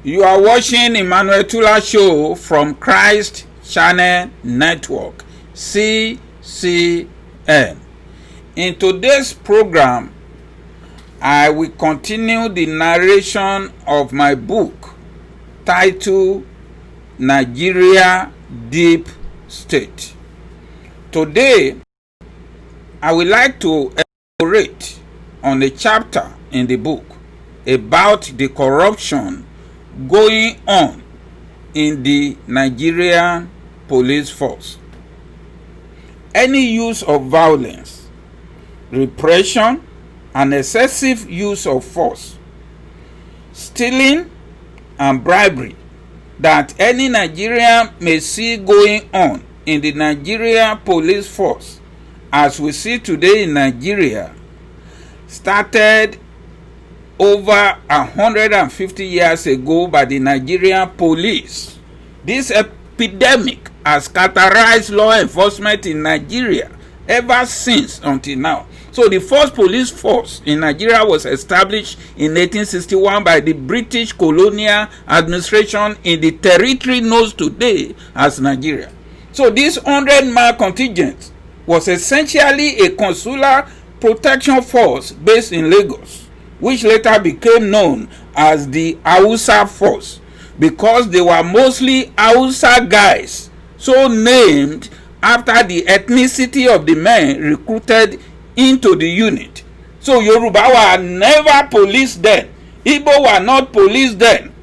You are watching Emmanuel Tula Show from Christ Channel Network, CCN. In today's program, I will continue the narration of my book titled Nigeria Deep State. Today, I would like to elaborate on a chapter in the book about the corruption going on in the Nigerian police force. Any use of violence, repression, and excessive use of force, stealing, and bribery that any Nigerian may see going on in the Nigerian police force, as we see today in Nigeria, started over 150 years ago by the Nigerian police. This epidemic has characterized law enforcement in Nigeria ever since until now. So the first police force in Nigeria was established in 1861 by the British Colonial Administration in the territory known today as Nigeria. So this 100-man contingent was essentially a consular protection force based in Lagos, which later became known as the Hausa Force because they were mostly Hausa guys, so named after the ethnicity of the men recruited into the unit. So Yoruba were never policed then. Igbo were not policed then.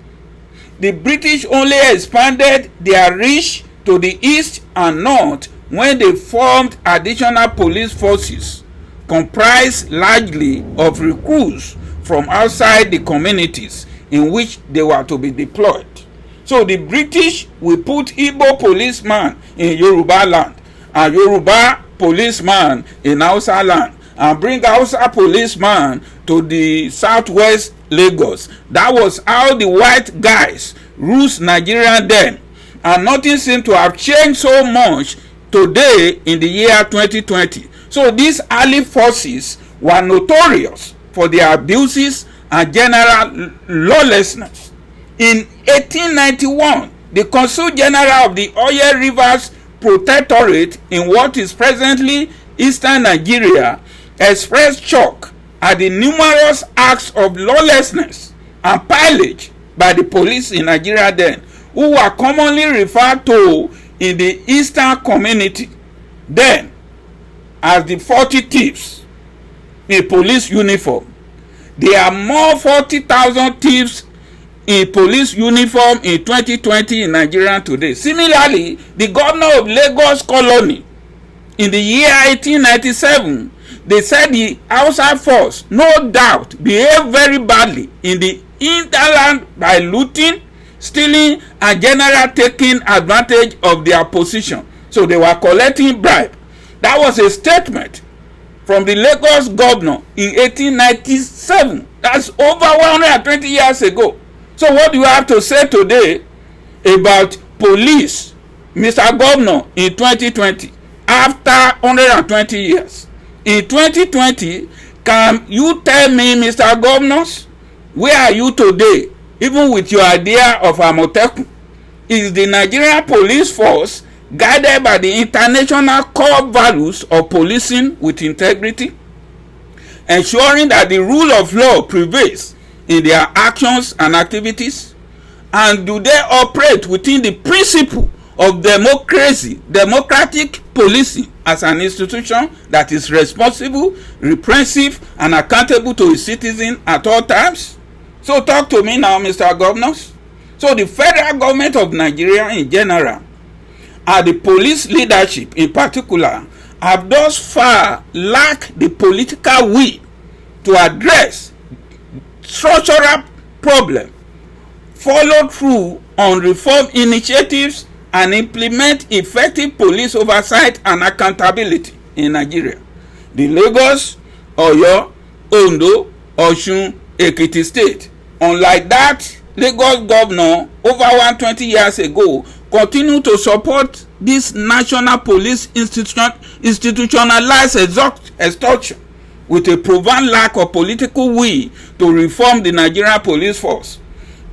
The British only expanded their reach to the east and north when they formed additional police forces comprised largely of recruits from outside the communities in which they were to be deployed. So the British will put Igbo policeman in Yoruba land and Yoruba policeman in Hausa land and bring Hausa policeman to the southwest Lagos. That was how the white guys ruled Nigeria then, and nothing seemed to have changed so much today in the year 2020. So these early forces were notorious for their abuses and general lawlessness. In 1891, the Consul General of the Oye Rivers Protectorate in what is presently eastern Nigeria expressed shock at the numerous acts of lawlessness and pillage by the police in Nigeria then, who were commonly referred to in the eastern community then as the 40 thieves in police uniform. There are more 40,000 thieves in police uniform in 2020 in Nigeria today. Similarly, the governor of Lagos Colony in the year 1897, they said the Hausa Force no doubt behaved very badly in the hinterland by looting, stealing, and generally taking advantage of their position. So they were collecting bribe. That was a statement from the Lagos governor in 1897. That's over 120 years ago. So what do you have to say today about police, Mr. Governor, in 2020, after 120 years? In 2020, can you tell me, Mr. Governors, where are you today, even with your idea of Amotekun? Is the Nigerian police force guided by the international core values of policing with integrity, ensuring that the rule of law prevails in their actions and activities? And do they operate within the principle of democracy, democratic policing as an institution that is responsible, repressive, and accountable to its citizens at all times? So talk to me now, Mr. Governors. So the federal government of Nigeria in general and the police leadership in particular have thus far lacked the political will to address structural problem, follow through on reform initiatives, and implement effective police oversight and accountability in Nigeria. The Lagos, Oyo, Ondo, Osun, Ekiti state, unlike that Lagos governor over 120 years ago, continue to support this national police institutionalized extortion with a proven lack of political will to reform the Nigerian police force.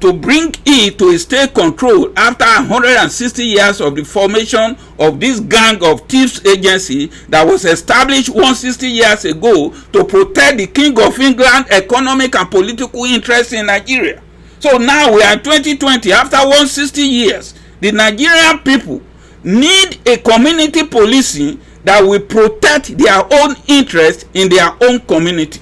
to bring it to a state control after 160 years of the formation of this gang of thieves agency that was established 160 years ago to protect the King of England economic and political interests in Nigeria. So now we are in 2020, after 160 years, the Nigerian people need a community policing that will protect their own interests in their own community.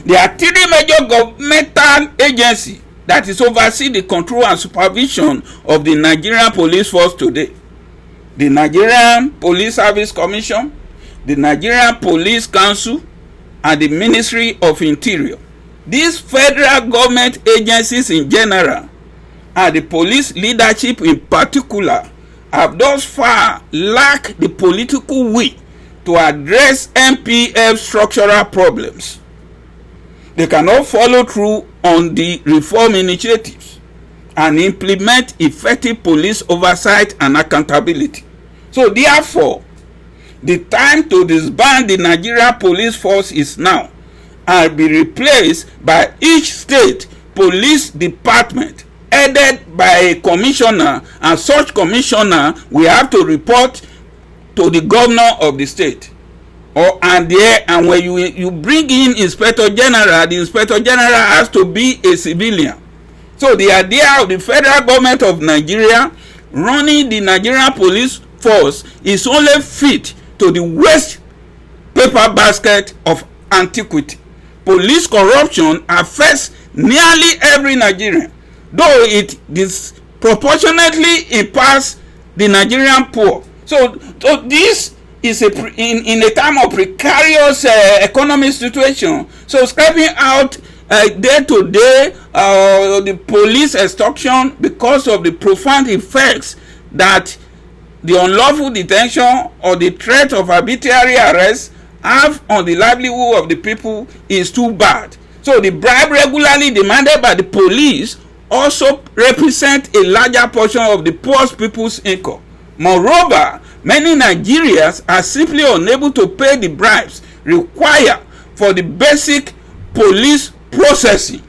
There are three major governmental agencies that is oversee the control and supervision of the Nigerian police force today. The Nigerian Police Service Commission, the Nigerian Police Council, and the Ministry of Interior. These federal government agencies in general, and the police leadership in particular, have thus far lacked the political will to address NPF structural problems. They cannot follow through on the reform initiatives and implement effective police oversight and accountability. So therefore, the time to disband the Nigeria police force is now, and be replaced by each state police department headed by a commissioner, and such commissioner will have to report to the governor of the state. And when you bring in inspector general, the inspector general has to be a civilian. So the idea of the federal government of Nigeria running the Nigerian police force is only fit to the waste paper basket of antiquity. Police corruption affects nearly every Nigerian, though it disproportionately impacts the Nigerian poor. So this is in a time of precarious economic situation. So scraping out day to day the police extortion because of the profound effects that the unlawful detention or the threat of arbitrary arrest have on the livelihood of the people is too bad. So the bribe regularly demanded by the police also represent a larger portion of the poor people's income. Moreover, many Nigerians are simply unable to pay the bribes required for the basic police processing.